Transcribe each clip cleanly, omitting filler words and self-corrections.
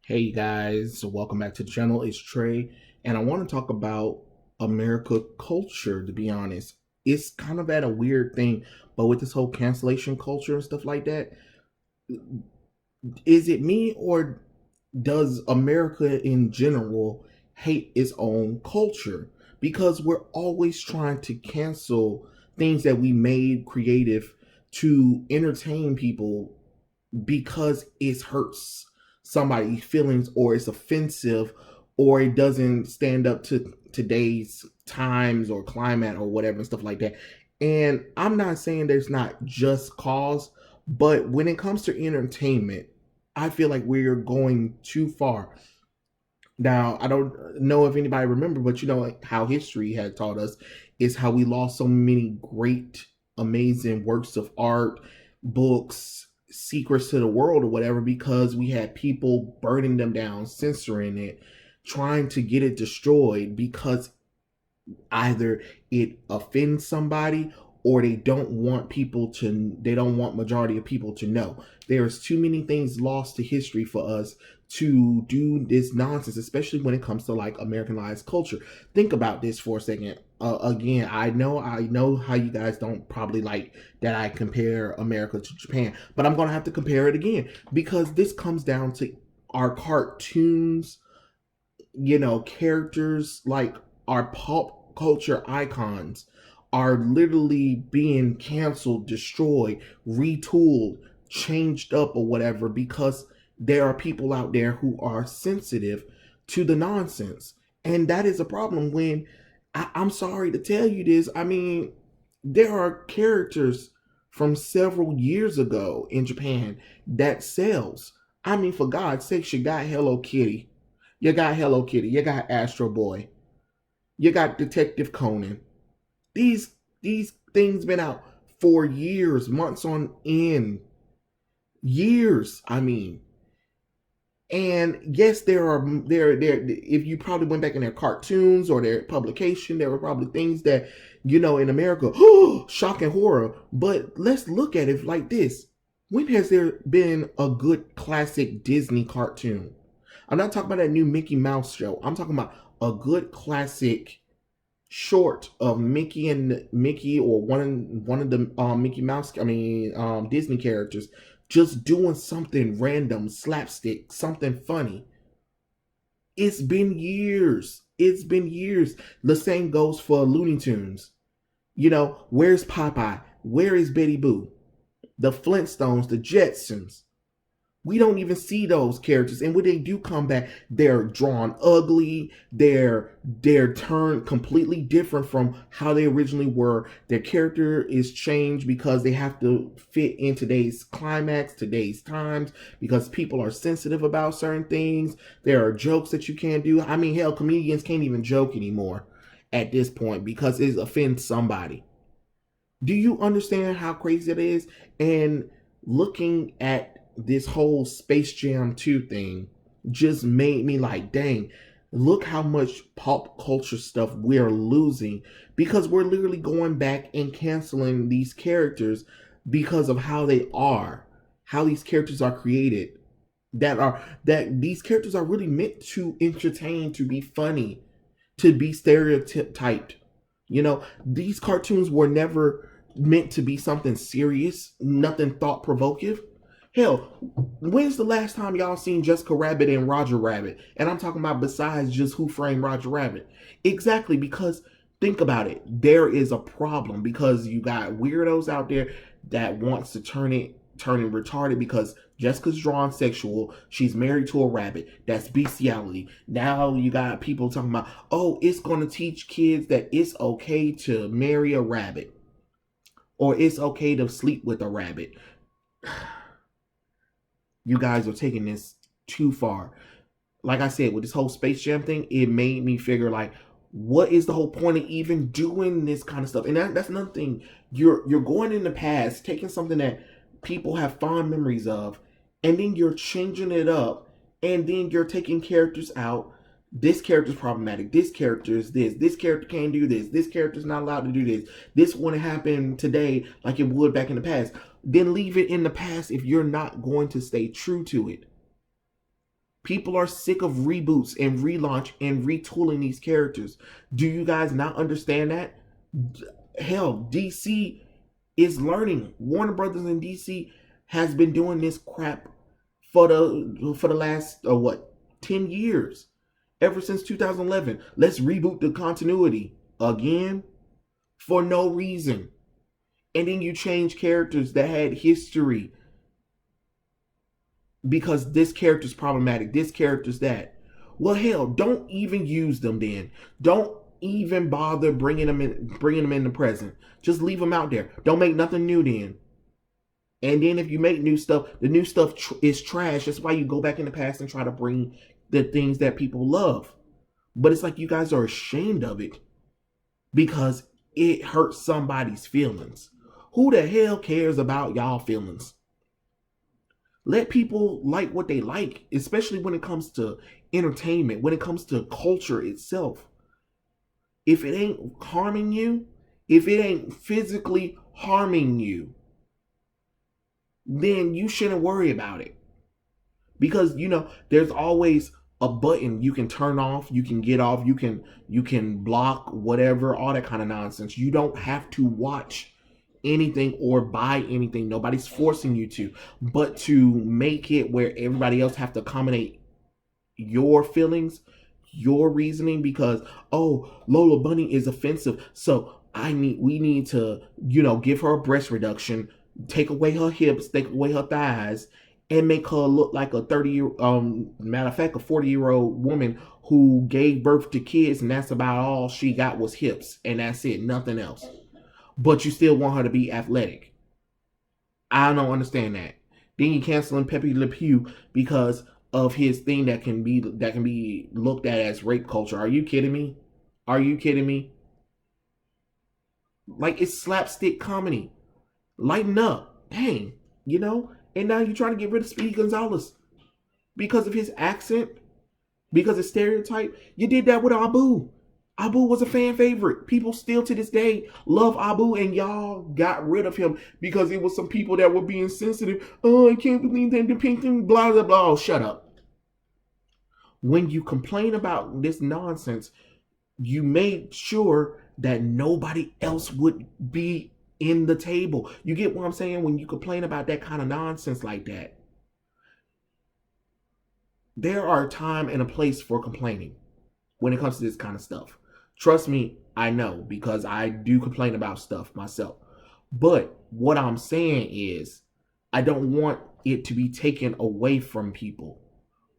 Hey guys, welcome back to the channel. It's Trey, and I want to talk about America culture. To be honest, it's kind of at a weird thing, but with this whole cancellation culture and stuff like that, is it me or does America in general hate its own culture? Because we're always trying to cancel things that we made creative to entertain people because it hurts somebody's feelings or it's offensive or it doesn't stand up to today's times or climate or whatever and stuff like that. And I'm not saying there's not just cause, but when it comes to entertainment, I feel like we're going too far. Now, I don't know if anybody remember, but how history had taught us is how we lost so many great, amazing works of art, books, secrets to the world or whatever because we had people burning them down, censoring it, trying to get it destroyed because either it offends somebody or they don't want majority of people to know. There's too many things lost to history for us to do this nonsense, especially when it comes to like Americanized culture. Think about this for a second. Again, I know how you guys don't probably like that I compare America to Japan, but I'm gonna have to compare it again because this comes down to our cartoons, characters like our pop culture icons are literally being canceled, destroyed, retooled, changed up, or whatever because there are people out there who are sensitive to the nonsense. And that is a problem when I'm sorry to tell you this. I mean, there are characters from several years ago in Japan that sells. I mean, for God's sake, you got Hello Kitty. You got Hello Kitty. You got Astro Boy. You got Detective Conan. These things been out for years, months on end, years. I mean, and yes, there. If you probably went back in their cartoons or their publication, there were probably things that in America, shock and horror. But let's look at it like this: when has there been a good classic Disney cartoon? I'm not talking about that new Mickey Mouse show. I'm talking about a good classic short of Mickey or one of the Mickey Mouse, Disney characters just doing something random, slapstick, something funny. It's been years. It's been years. The same goes for Looney Tunes. Where's Popeye? Where is Betty Boo? The Flintstones, the Jetsons. We don't even see those characters, and when they do come back, they're drawn ugly. They're turned completely different from how they originally were. Their character is changed because they have to fit in today's climax, today's times, because people are sensitive about certain things. There are jokes that you can't do. I mean, hell, comedians can't even joke anymore at this point because it offends somebody. Do you understand how crazy it is? And looking at this whole Space Jam 2 thing just made me like, dang, look how much pop culture stuff we're losing because we're literally going back and canceling these characters because of how these characters are created. That these characters are really meant to entertain, to be funny, to be stereotyped. These cartoons were never meant to be something serious, nothing thought provoking. Hell, when's the last time y'all seen Jessica Rabbit and Roger Rabbit? And I'm talking about besides just Who Framed Roger Rabbit. Exactly, because think about it. There is a problem because you got weirdos out there that wants to turn it retarded because Jessica's drawn sexual. She's married to a rabbit. That's bestiality. Now you got people talking about, oh, it's going to teach kids that it's okay to marry a rabbit or it's okay to sleep with a rabbit. You guys are taking this too far. Like I said, with this whole Space Jam thing, it made me figure like, what is the whole point of even doing this kind of stuff? And that's another thing. You're going in the past, taking something that people have fond memories of, and then you're changing it up, and then you're taking characters out. This character's problematic. This character is this. This character can't do this. This character's not allowed to do this. This wouldn't happen today like it would back in the past. Then leave it in the past if you're not going to stay true to it. People are sick of reboots and relaunch and retooling these characters. Do you guys not understand that? Hell, DC is learning. Warner Brothers and DC has been doing this crap for the last what 10 years. Ever since 2011. Let's reboot the continuity again for no reason. And then you change characters that had history because this character's problematic, this character's that. Well, hell, don't even use them then. Don't even bother bringing them in the present. Just leave them out there. Don't make nothing new then. And then if you make new stuff, the new stuff is trash. That's why you go back in the past and try to bring the things that people love. But it's like you guys are ashamed of it because it hurts somebody's feelings. Who the hell cares about y'all feelings? Let people like what they like, especially when it comes to entertainment, when it comes to culture itself. If it ain't harming you, if it ain't physically harming you, then you shouldn't worry about it. Because, there's always a button you can turn off, you can get off, you can block, whatever, all that kind of nonsense. You don't have to watch anything or buy anything. Nobody's forcing you to. But to make it where everybody else have to accommodate your feelings, your reasoning, because, oh, Lola Bunny is offensive, so we need to, give her a breast reduction, take away her hips, take away her thighs, and make her look like a 40-year-old woman who gave birth to kids, and that's about all she got was hips, and that's it, nothing else. But you still want her to be athletic. I don't understand that. Then you canceling Pepe Le Pew because of his thing that can be looked at as rape culture. Are you kidding me? Are you kidding me? Like, it's slapstick comedy. Lighten up. Dang, And now you're trying to get rid of Speedy Gonzalez because of his accent, because of stereotype. You did that with Abu. Abu was a fan favorite. People still to this day love Abu, and y'all got rid of him because it was some people that were being sensitive. Oh, I can't believe they're depicting blah, blah, blah. Oh, shut up. When you complain about this nonsense, you made sure that nobody else would be in the table. You get what I'm saying? When you complain about that kind of nonsense like that, there are a time and a place for complaining when it comes to this kind of stuff. Trust me, I know, because I do complain about stuff myself. But what I'm saying is, I don't want it to be taken away from people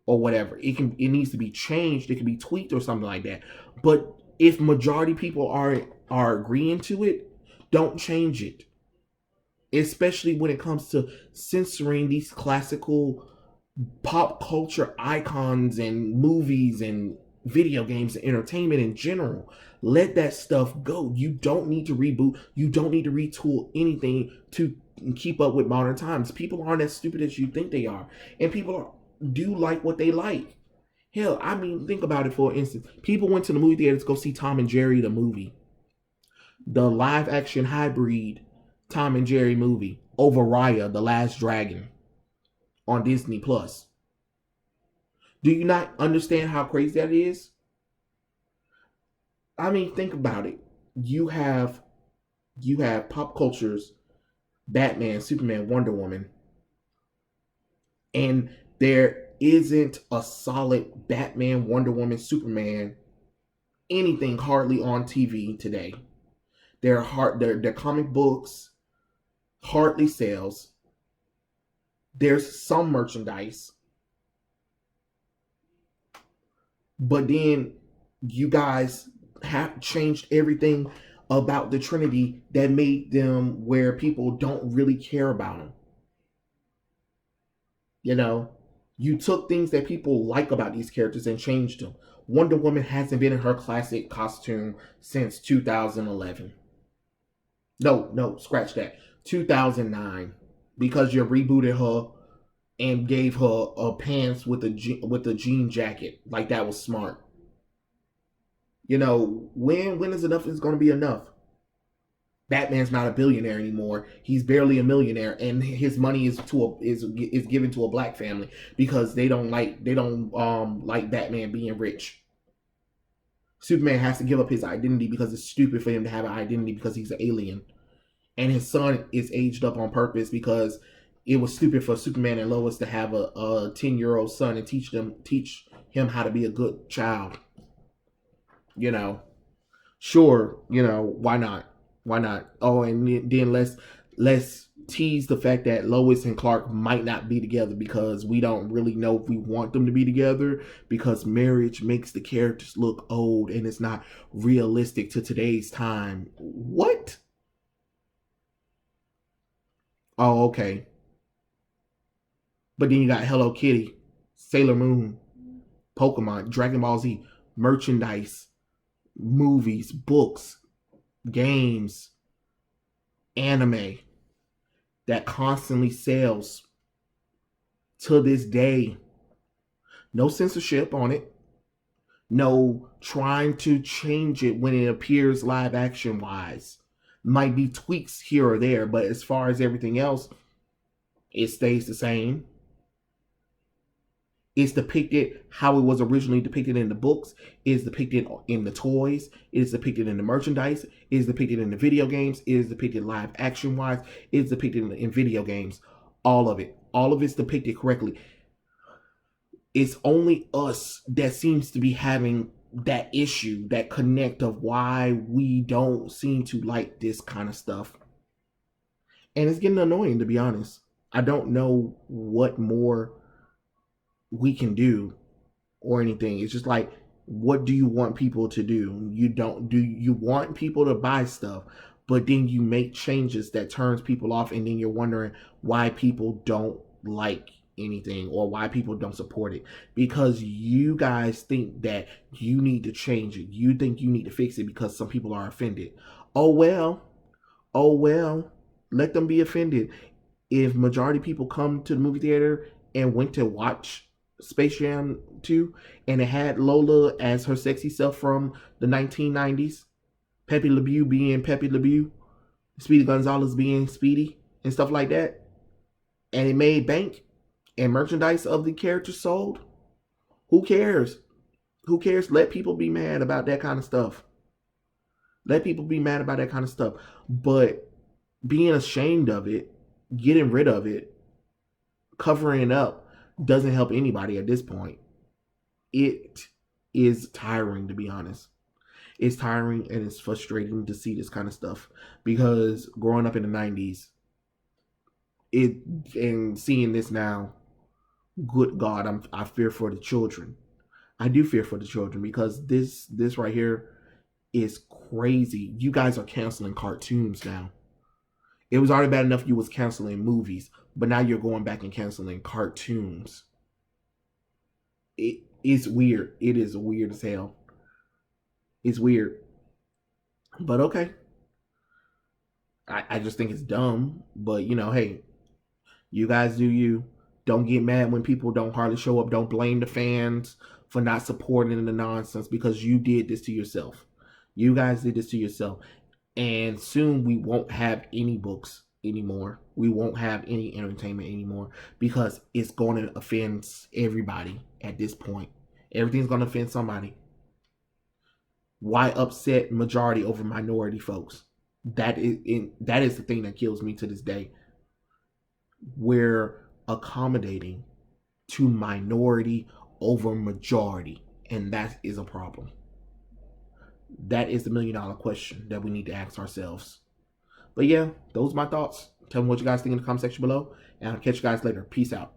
or whatever. It needs to be changed. It can be tweaked or something like that. But if majority people are agreeing to it, don't change it. Especially when it comes to censoring these classical pop culture icons and movies and video games and entertainment in general. Let that stuff go. You don't need to reboot. You don't need to retool anything to keep up with modern times. People aren't as stupid as you think they are. And people do like what they like. Hell, I mean, think about it for instance. People went to the movie theater to go see Tom and Jerry the movie. The live action hybrid Tom and Jerry movie over Raya, the Last Dragon on Disney Plus. Do you not understand how crazy that is? I mean, think about it. You have pop culture's Batman, Superman, Wonder Woman, and there isn't a solid Batman, Wonder Woman, Superman, anything hardly on TV today. Their comic books hardly sells. There's some merchandise. But then you guys have changed everything about the Trinity that made them where people don't really care about them. You took things that people like about these characters and changed them. Wonder Woman hasn't been in her classic costume since 2011. No, scratch that. 2009. Because you rebooted her and gave her a pants with a jean jacket. Like, that was smart. When is enough is going to be enough? Batman's not a billionaire anymore. He's barely a millionaire, and his money is given to a black family because they don't like Batman being rich. Superman has to give up his identity because it's stupid for him to have an identity because he's an alien, and his son is aged up on purpose because it was stupid for Superman and Lois to have a 10-year-old son and teach him how to be a good child. You know, sure, why not? Why not? Oh, and then let's tease the fact that Lois and Clark might not be together because we don't really know if we want them to be together because marriage makes the characters look old and it's not realistic to today's time. What? Oh, okay. But then you got Hello Kitty, Sailor Moon, Pokemon, Dragon Ball Z, merchandise, movies, books, games, anime that constantly sells to this day. No censorship on it. No trying to change it when it appears live action wise. Might be tweaks here or there, but as far as everything else, it stays the same. It's depicted how it was originally depicted in the books. It's depicted in the toys. It's depicted in the merchandise. It's depicted in the video games. It's depicted live action wise. It's depicted in video games. All of it. All of it's depicted correctly. It's only us that seems to be having that issue, that connect of why we don't seem to like this kind of stuff. And it's getting annoying, to be honest. I don't know what more we can do or anything. It's just like, what do you want people to do? You want people to buy stuff, but then you make changes that turns people off, and then you're wondering why people don't like anything or why people don't support it, because you guys think that you need to change it. You think you need to fix it because some people are offended. Oh well, let them be offended. If majority of people come to the movie theater and went to watch Space Jam 2 and it had Lola as her sexy self from the 1990s, Pepe Le Pew being Pepe Le Pew, Speedy Gonzalez being Speedy, and stuff like that, and it made bank and merchandise of the character sold, who cares? Who cares? Let people be mad about that kind of stuff. Let people be mad about that kind of stuff. But being ashamed of it, getting rid of it, covering it up, doesn't help anybody at this point. It is tiring, to be honest. It's tiring and it's frustrating to see this kind of stuff, because growing up in the 90s, and seeing this now, good God, I fear for the children. I do fear for the children, because this right here is crazy. You guys are canceling cartoons now. It was already bad enough you was canceling movies, but now you're going back and canceling cartoons. It is weird. It is weird as hell. It's weird. But okay. I just think it's dumb. But, hey, you guys do you. Don't get mad when people don't hardly show up. Don't blame the fans for not supporting the nonsense, because you did this to yourself. You guys did this to yourself. And soon we won't have any books anymore. We won't have any entertainment anymore, because it's going to offend everybody at this point. Everything's going to offend somebody. Why upset majority over minority folks? That is the thing that kills me to this day. We're accommodating to minority over majority, and that is a problem. That is the $1 million question that we need to ask ourselves. But yeah, those are my thoughts. Tell me what you guys think in the comment section below, and I'll catch you guys later. Peace out.